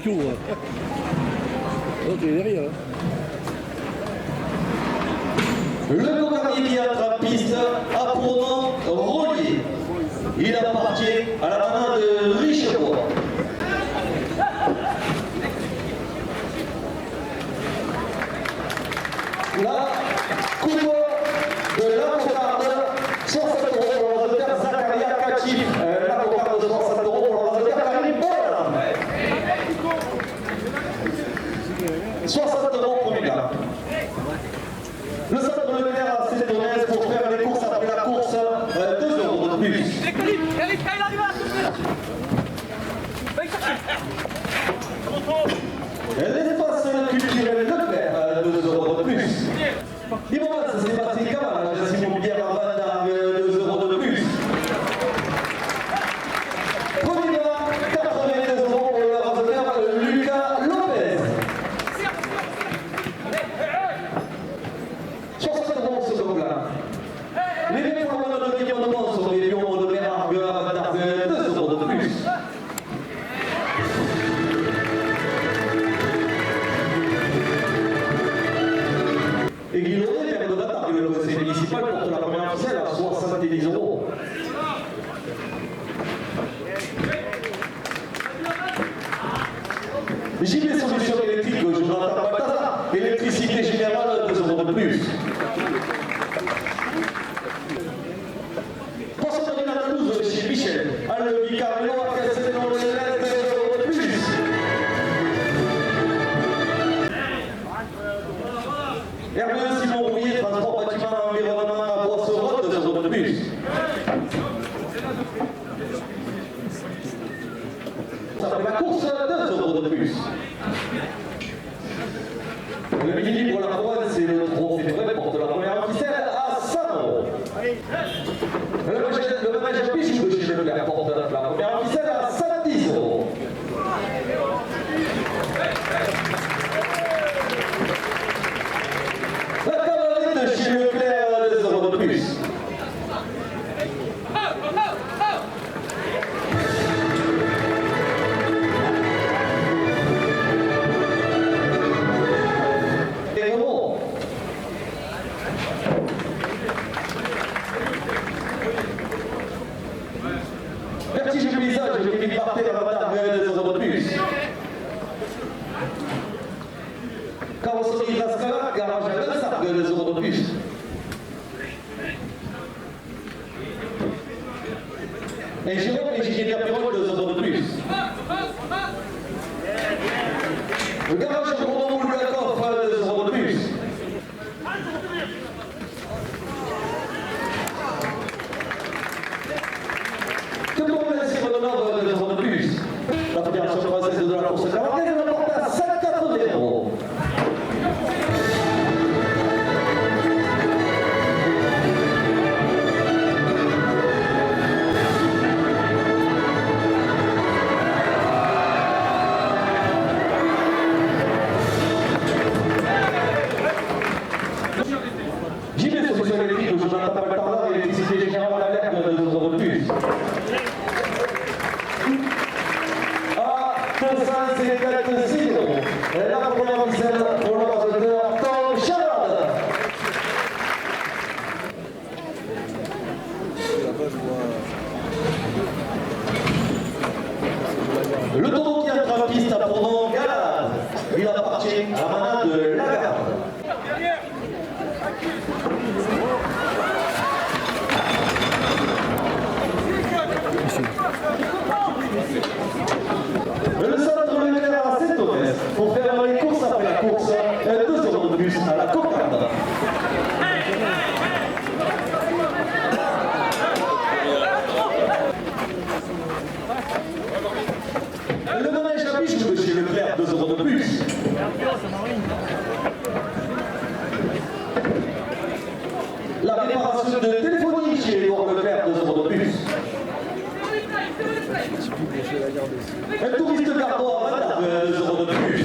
tout. Oh, t'es derrière. Le cocardier qui attrape-piste a pour nom Rollier. Il appartient à la manade de Richebois. La coupe de la cocarde, 60 € pour le résultat Zakaria Kachi. La cocarde de 60 € pour le résultat Karim Bolan. 60 € pour Mila. Le centre de l'air à Saint-Donès pour faire les courses après la course, 2 € de plus. L'espace culturel Leclerc, 2 € de plus. Dis-moi, ça s'est passé comment l'agence immobilière en Vendard, 2 € de plus. Premier rang, 82 € pour le réalisateur Lucas Lopez. 60 € ce second-là. Les lions de millions de bons sont les lions de Bernard à Vendard, 2 € de plus. Et Guillaume, maire de Vendard, le conseil municipal porte la première officielle à 70 €. JB Solutions électriques, Jonathan Balthazar, électricité générale, 2 € de plus. Poste de la Toulouse chez Michel, Albi Carmelo, à Castelnau, 2 € de plus. RBE Simon Rouillet, transport bâtiment environnement à Boisserotte, 2 € de plus. Ça fait la course, 2 € de plus. Le mini pour la province et le trophée vrai porte la première officielle à 100 €. Le manège Pichou de chez Leclerc porte la première officielle à 110 €. La cavalerie de chez Leclerc, 2 € de plus. Vertige paysage, Kevin Barthé, la Vendard, 2 € de plus. Carrosserie Lascala, garage à Lansargues, 2 € de plus. Et Jérôme et Gigi Perpérol, 2 € de plus. Le garage de Bourdon Moulakov, 2 € de plus. Que pour laisser Redonov, 2 € de plus. La fédération française de la course camarguaise l'emporte à 180 €. JB Solutions électriques, Jonathan Balthazar, électricité générale à l'air, 2 € de plus. À 256 €. La première officielle pour le réalisateur Tom Chalade. Le taureau qui attrape piste a pour nom Galade. Il appartient à la manade de Lagarde. Le centre de l'air à Saint-Donès pour faire les courses après la course, 2 € de plus à la cocarde. Le manège à Pichou de chez Leclerc, 2 € de plus. La réparation de téléphonie chez Édouard Leclerc, 2 € de plus. Un touriste gardois à Vendard, 2 € de plus.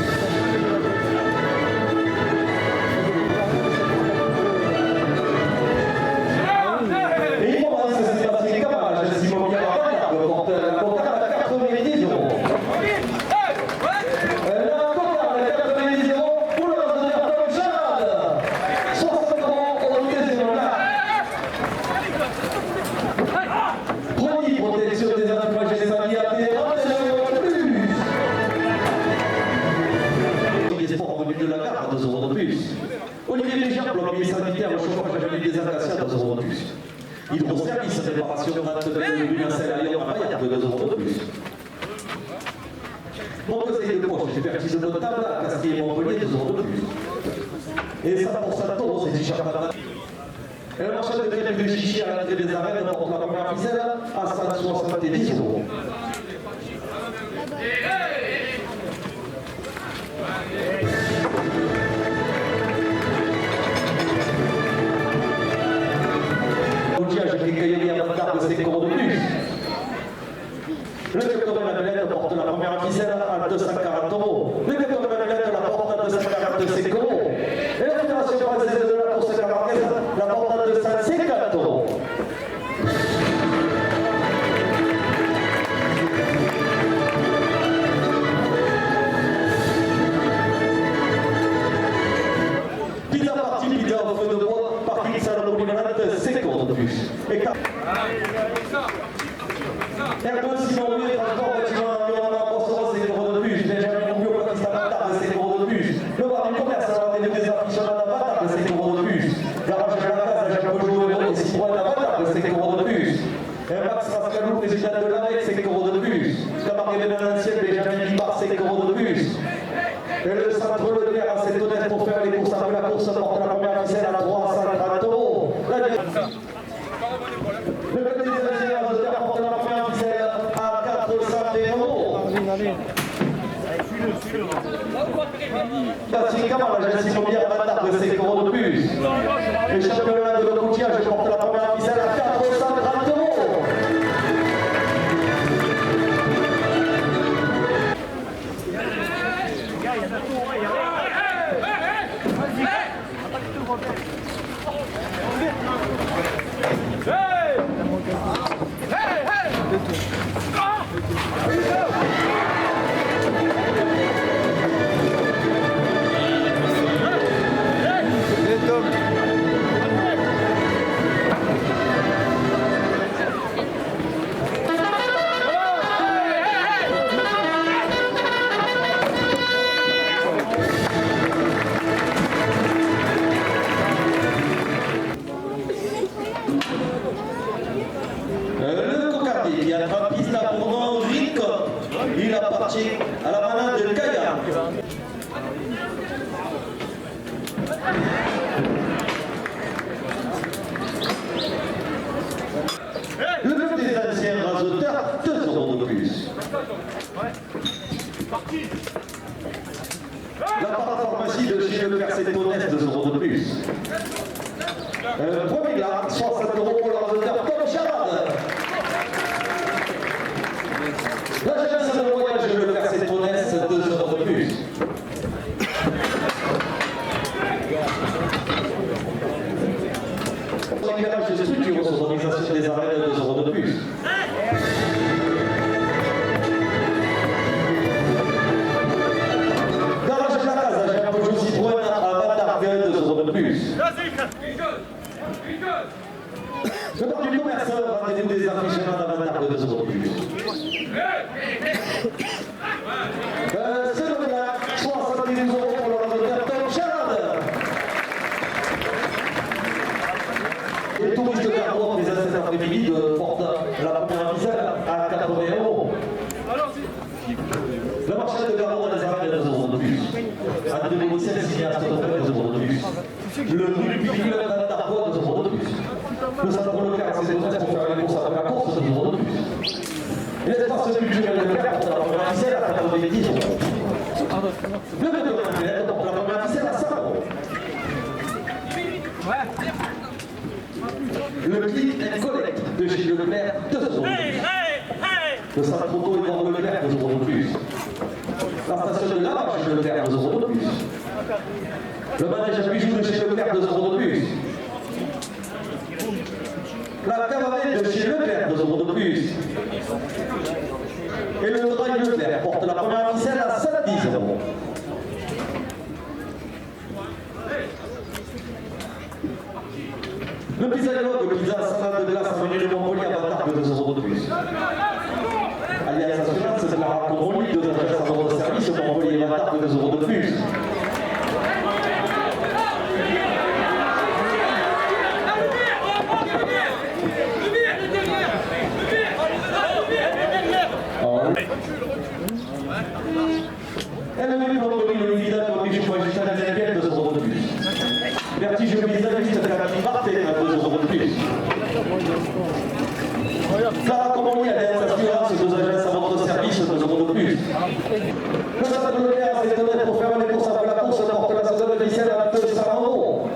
Et il commence à se passer comme à l'agence immobilière à Vendard, porte la cocarde à 90 €. Lecard, 2 euros de plus. Olivier Légère, plombier sanitaire, au chauffage à l'huile des acacias, 2 euros de plus. Hydroservice, réparation de l'huile Lyon à Bayard, 2 euros de plus. Mon conseil de poche, expertise notable à Castille et Montpellier, 2 euros de plus. Et ça pour Santo, c'est du Chapana. Et le marché de crème de chichi à l'entrée des arènes pour la première ficelle à 170 euros. L'outillage qui cueille à retard de 5 euros de plus. Le vecteur de manivelle porte la première ficelle à 240 euros. Le vecteur de manivelle la porte à 245 euros. Et la Fédération française de la course camarguaise la porte à 250 euros. Pizza partie, pizza au feu de bois, partie salon polyvalente, 5 euros de plus. Et Airbus, Simon Louis, transport, bâtiment, environnement, consommation, 5 euros de plus. Benjamin Moubio, Pakistan, Avatar, 5 euros de plus. Le bar du commerce, alors des affichements d'Avatar, 5 euros de plus. Garage de la case, Jacques Beaujou et Citroën d'Avatar, 5 euros de plus. Max Pascalou, président de l'AMEC, 5 euros de plus. Camargue de l'ancien, Benjamin Libar, 5 euros de plus. Et le centre Leclerc à Saint-Honnête pour faire les courses après la course porte la première ficelle à 330 euros. Le côté des ingénieurs de terre porte la première ficelle à 420 euros. Bastien Camara, l'agence immobilière Avatar de 5 euros de plus. Le championnat de l'outillage porte la première ficelle à 430 euros. Le cocardier qui attrape piste à Bourdon Rico, il appartient à la manade de Kaya. Le club des anciens rasoteurs, 2 euros de plus. La parapharmacie de chez Leclerc Saint-Honnête, 2 euros de plus. Premier là, 60 euros pour le rasoteur Tom Charade. L'agence de voyage de Leclerc Saint-Honnête, 2 euros de plus. L'éclairage de structure, sonorisation des arènes, 2 euros de plus. Garage de la case, Jacques Beaujou Citroën à Avatar, 2 euros de plus. Le bar du commerce, rendez-vous des affichements d'Avatar, 2 euros de plus. C'est le gars, 70 euros pour le rasoteur Tom Charade. Les touristes de Carbois présents cet après-midi portent la première ficelle à 80 euros. Le marché de Carbois des arènes, 2 euros de plus. En 2017, cinéaste de 2 euros de plus. Le rugby club d'Antarbois, 2 euros de plus. Le centre Leclerc, c'est pour faire les courses après la course, 2 euros de plus. L'espace culturel de Leclerc porte la première ficelle à 90 euros. Le vecteur de manivelle porte la première ficelle à 100 euros. Le click and collect de chez Leclerc, 2 euros. Le centre auto et de Leclerc, 2 euros de plus. La station de lavage de Leclerc, 2 euros de plus. Le manège à bijoux de chez Leclerc, 2 euros de plus. La caravane de chez Leclerc, 2 euros de plus. Et le drive Leclerc porte la première ficelle à 110 euros. Le pizzaïologue, pizza salade de glace avenue de Montpellier à Avatar, 2 euros de plus. Alliance Assurance, c'est la Contrôle, 2 agences de service, Montpellier à Avatar, 2 euros de plus. de Saint-Mauro.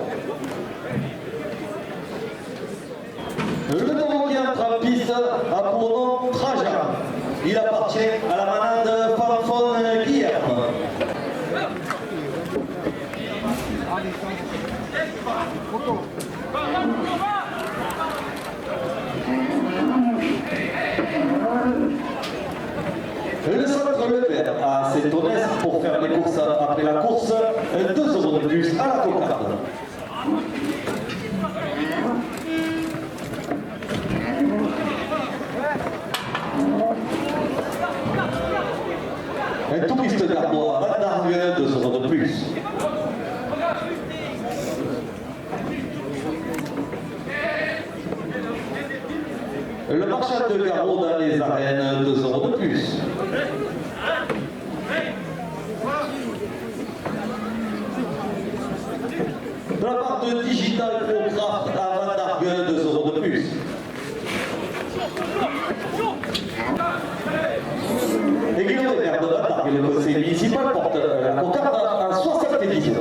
Le nouveau qui entre en piste a pour nom Trajan. Il appartient à la manade Fanfone Guillerme. Le centre Leclerc à Saint-Onès pour faire les courses après la course, 2 € de plus à la cocarde. Un touriste gardois, Van Dargue, 2 € de plus. Le marchand de garrot dans les arènes, 2 € de plus. De la part de Digital Procraft à Van Dargue, 2 € de plus. Et Guillaume de Van Dargue, le conseil municipal, porte la cocarde à 70 €.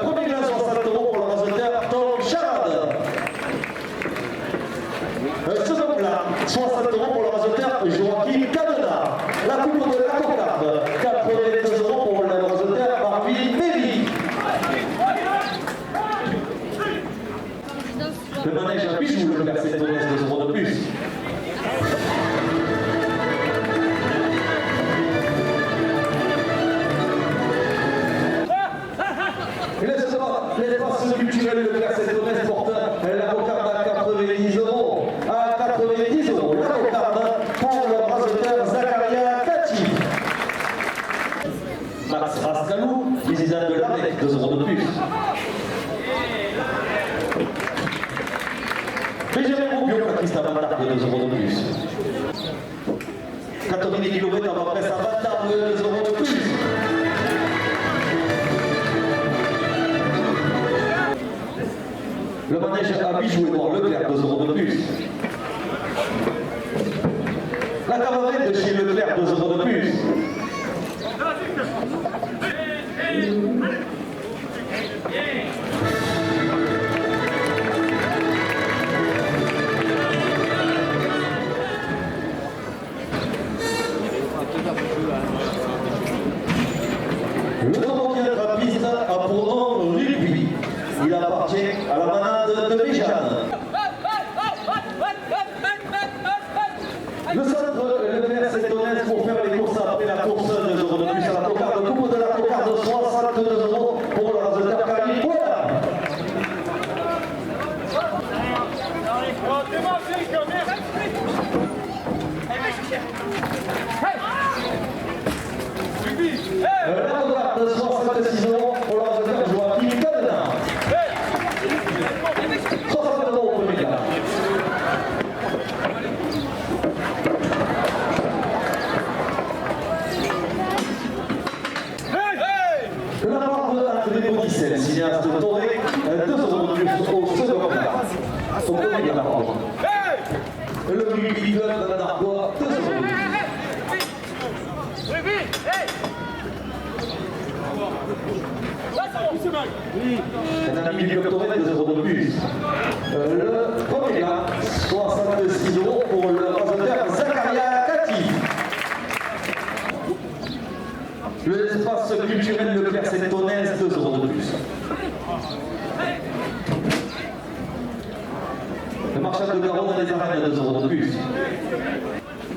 Premier glace 60 € pour le rasoteur Tom Charade. Second plat 60 € pour le rasoteur Joachim Cadena. La coupe de la cocarde 82 € pour le rasoteur Marvin Méry. Le manège à Bijou, le Père Saint-Onès, 2 € de plus. L'espace culturel de Père Saint-Onès porte la cocarde à 90 €. À 90 €, la cocarde pour le rasoteur Zacharia Kati. Max Rascalou, président de l'AREC, 2 € de plus. Benjamin Roubion, Patrice Avantargue, 2 € de plus. 90 km en presse à Avantargue, 2 € de plus. Le manège à Bijou Édouard Leclerc, 2 € de plus. La camarette de chez Leclerc, 2 € de plus. Le nouveau qui est à piste a pour nom Rugby. Il appartient à la manade de Béjane. Le centre le Père Saint-Onès pour faire les courses après la course, 2 € de plus à la cocarde. Coupe de la cocarde, 62 € pour le rasoteur Camille Poula. La cocarde, 66 € pour le rasoteur Joachim Cadena. 60 € au premier cas. La part de André Bodicel, cinéaste toré, 2 € de plus au second plat. Au premier plat, pardon. Le Rugby Club Van Dargois, 2 € de plus. Un ami du Club Toré, 2 € de plus. Le premier plat, 66 € pour le rasoteur Zacharia Kati. L'espace culturel de Père Saint-Onès, 2 € de plus. Le marchand de garrot dans les arènes, 2 € de plus.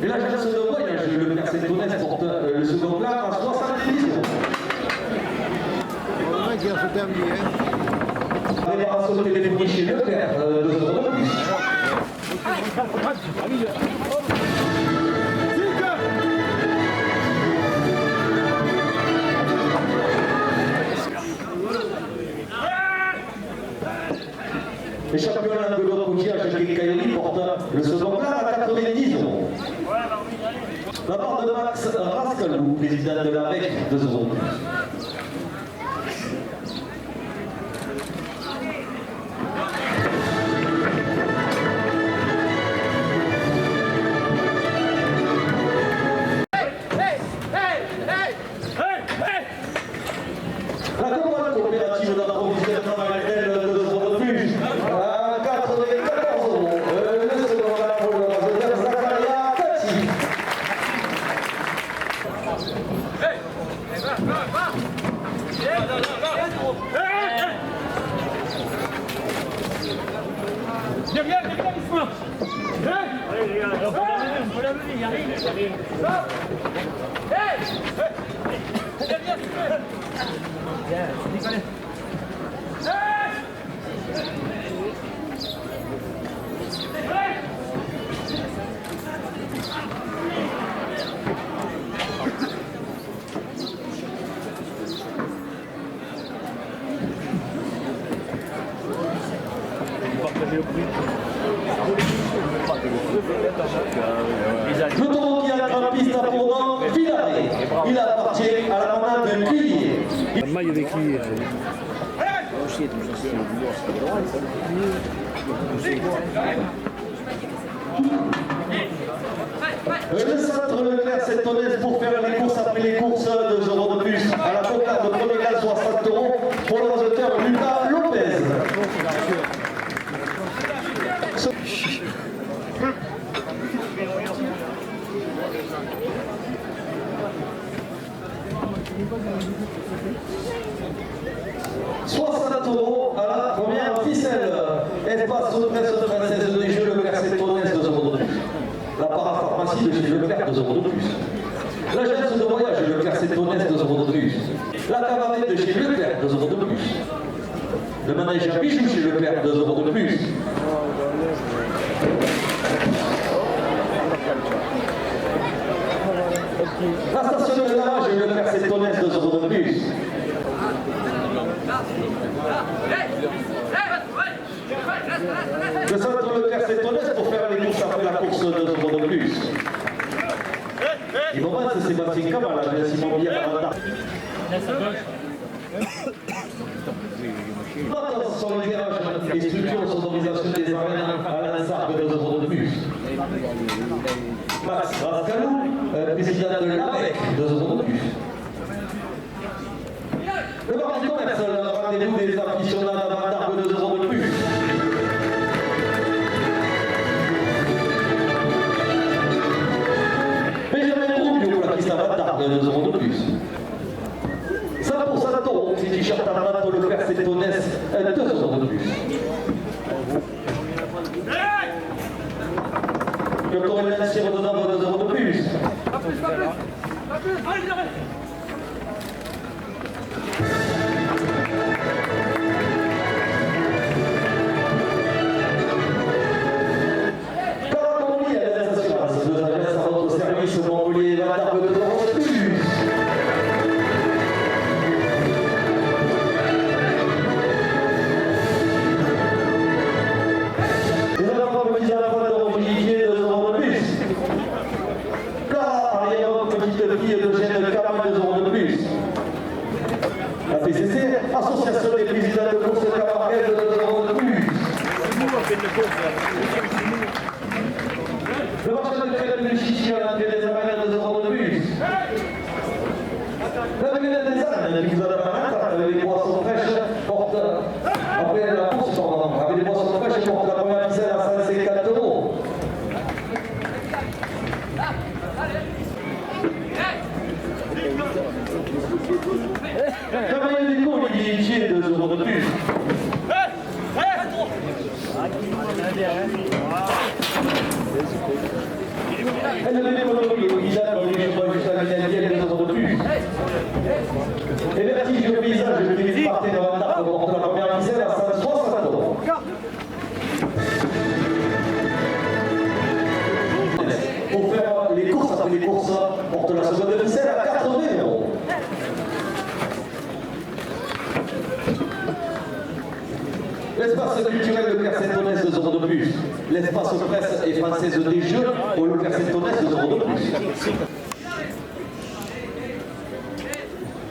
Et l'agence de voyage, le Père Saint-Onès porte le second plat à 70 €. Qui a fait terminer. Réparation téléphonique chez Leclerc, 2 € de plus. Les championnats de l'autre coutillage chez Kayoli portent le second plat à 90 €. La part de Max Rascalou, président de l'AREC, 2 € de plus. Allez les gars, on peut la mener, il arrive. Bien, c'est décollé. Le taureau qui a un piste à tournant, Filaré. Il appartient à la manade de Cuillier. La maille avec qui Le centre Leclerc s'étonnait pour faire les courses après les courses 2 euros de plus. À la cocarde, premier gaz 60 € pour le résultat Lucas Lopez. €60 à la première ficelle. Espace au 13 des jeux Leclerc s'étonnait 2 euros de plus. La parapharmacie de chez Leclerc 2 euros de plus. L'agence de voyage Leclerc s'étonnait 2 euros de plus. La camarette de chez Leclerc 2 euros de plus. Le manège à bijoux chez Leclerc 2 euros de plus. La station de lavage Leclerc s'étonnait 2 euros de plus. Le centre Leclerc s'étonnait pour faire les courses après la course 2 euros de plus. Ils vont voir que Sébastien Camal a bien Simon Bière à la sur le virage, les structures sonorisation des arènes à l'Insargue 2 euros de plus. Max Rascalou, président de l'AREC, 2 euros de plus. Le bar du commerce, le rendez-vous des aficionados à d'Argue 2 euros de plus. Benjamin Roubio, la piste à d'Argue 2 euros de plus. 100% taureau, petit t-shirt à vente, le Leclerc s'étonnait 2 euros de plus. Le Corel Lancier redonnant 2 euros de plus. Caraconie à la assurance, 2 agences à votre service, Montpellier, Vatargue 2 euros de plus. La PCC, Association des présidents de course de Camargue, 2 euros de plus. Le marché de crédit de Chichi à l'entrée des arènes, 2 euros de plus. La venue des arènes, qui vous a avec les boissons fraîches, porte, après la course, avec les boissons fraîches, porte la première ficelle à 154 €. Cavalier des cours, il est ici 2 euros de plus. Elle ne donnait pas le prix, il a dans les chevaux jusqu'à l'Italie, 2 euros de plus. Et vertige le paysage, je vais partir dans la table pour porter la première ficelle à 160 €. Pour faire les courses après les courses, porte la seconde ficelle à 80 €. L'espace culturel Leclerc s'étonnait 2 euros de plus. L'espace presse et française des jeux au Leclerc s'étonnait 2 euros de plus.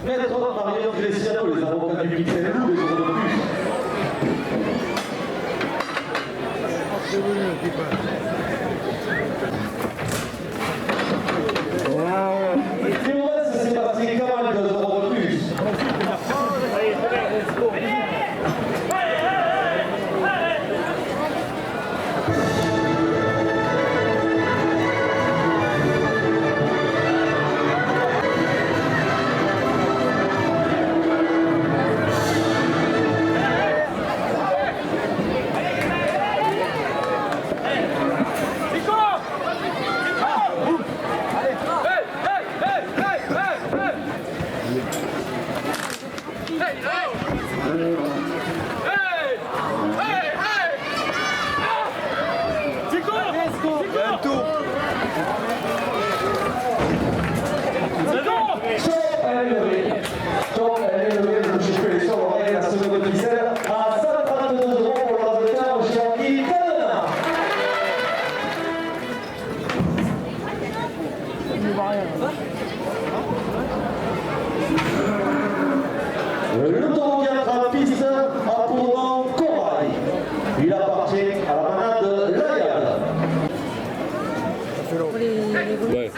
Maître Marion Greciano, les avocats du Pixel Loup, 2 euros de plus. Théorès Sébastien Camal, 2 euros de plus. Ouais.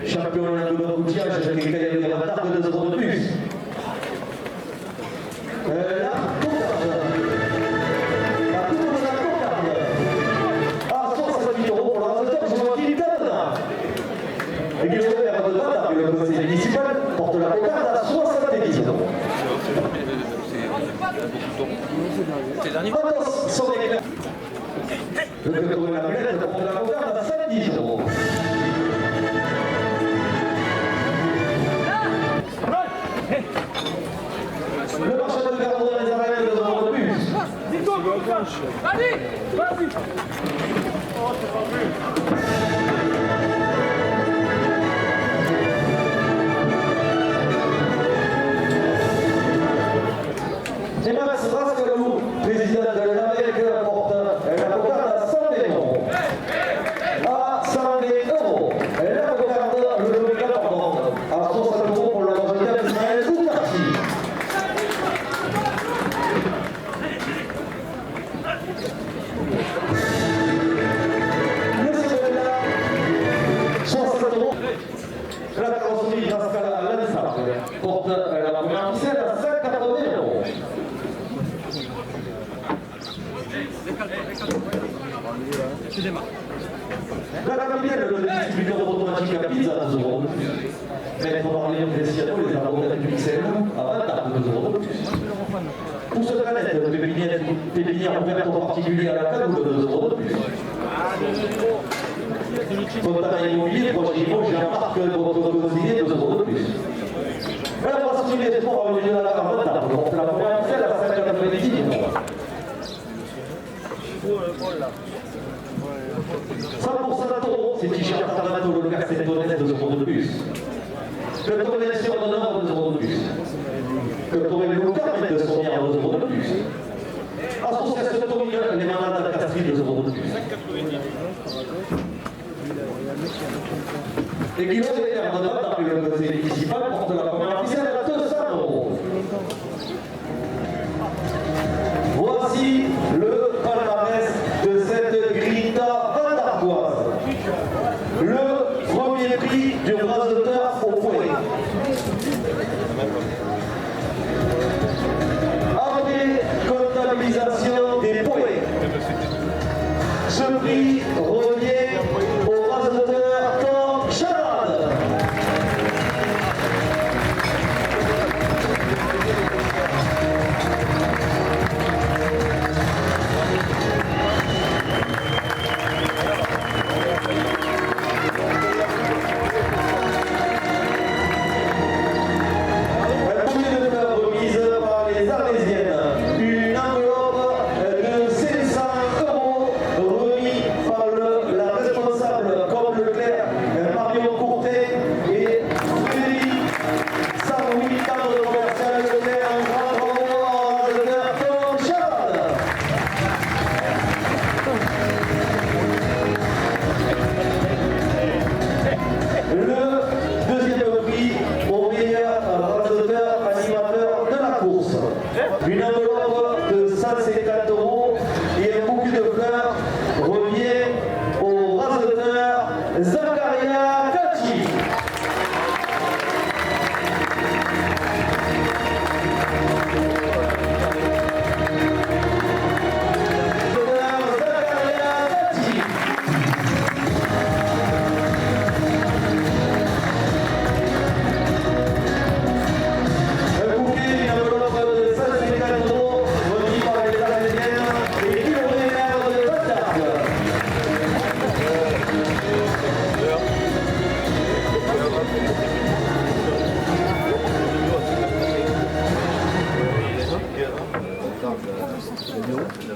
Championnat de l'embouteillage avec les cahiers de retard de 2 euros de plus. La cocarde. À 68 euros pour l'organisateur, je vois qu'il est là. Et qu'il est vers de retard, le conseil municipal porte la cocarde à 70 euros. Attention, le club de la Villette porte la cocarde à 70 euros. Le marché de Gardon dans les arènes de 2 euros de plus. Allez, vas-y. Oh, c'est pas vu. Et Max Rascalou, président de l'Amérique, porte la cocarde à 100 euros. À 100 euros. Et la cocarde, le local pardon, à 60 euros pour la majorité de Ismaël Outarchi. Monsieur Bella, 60 euros. La carrosserie Pascal à l'Ansar porte la première ficelle à 180 euros. La capitale, le distributeur automatique à pizza à 2 euros de plus. Mais pour parler des sièges, les abonnés du XL à 20 2 euros de plus. Pour ce canette de pépinière ouverte en particulier à la cagoule de 2 euros de plus. Fontaine immobilier, projet Ivo, j'ai un parc de votre cosier, 2 euros de plus. Mais la prochaine des sports à l'union de la carte, donc la première ficelle à 5,90 euros. 100% d'Atoro, c'est t-shirt Armato, le casse honnête 2 euros de plus. Le Torrent sur d'honneur 2 euros de plus. Le Torrent Lucas, de son 2 euros de plus. Association Torrent, les mandats de Castries 2 euros de plus. Et qui va se faire de date avec le conseil municipal porte la première ficelle à 200 euros. Voici le palmarès de cette grinta vandarboise. Le premier prix du rasoteur au poing. Après comptabilisation des points, ce prix revient au rasoteur Tom Charade. Une enveloppe de 150 € et un bouquet de fleurs revient au rasoteur Zakaria Kachi.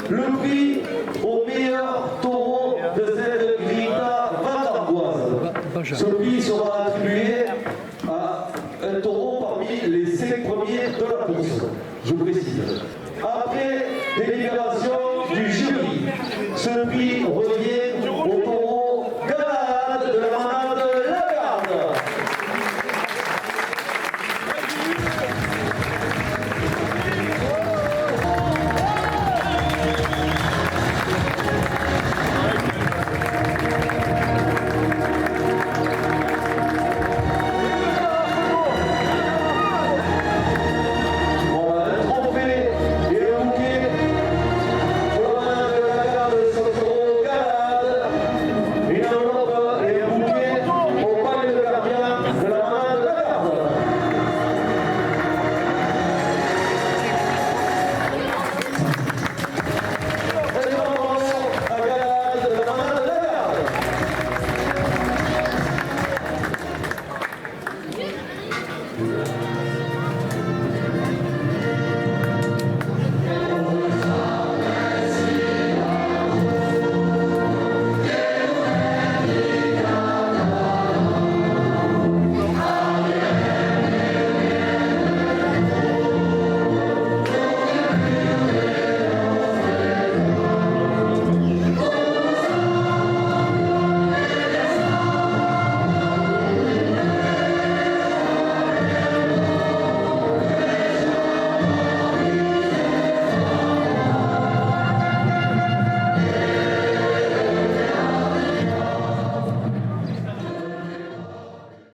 Le prix au meilleur taureau de cette grinta vandarboise. Ce prix sera attribué à un taureau parmi les 5 premiers de la course. Je précise. après délibération du jury.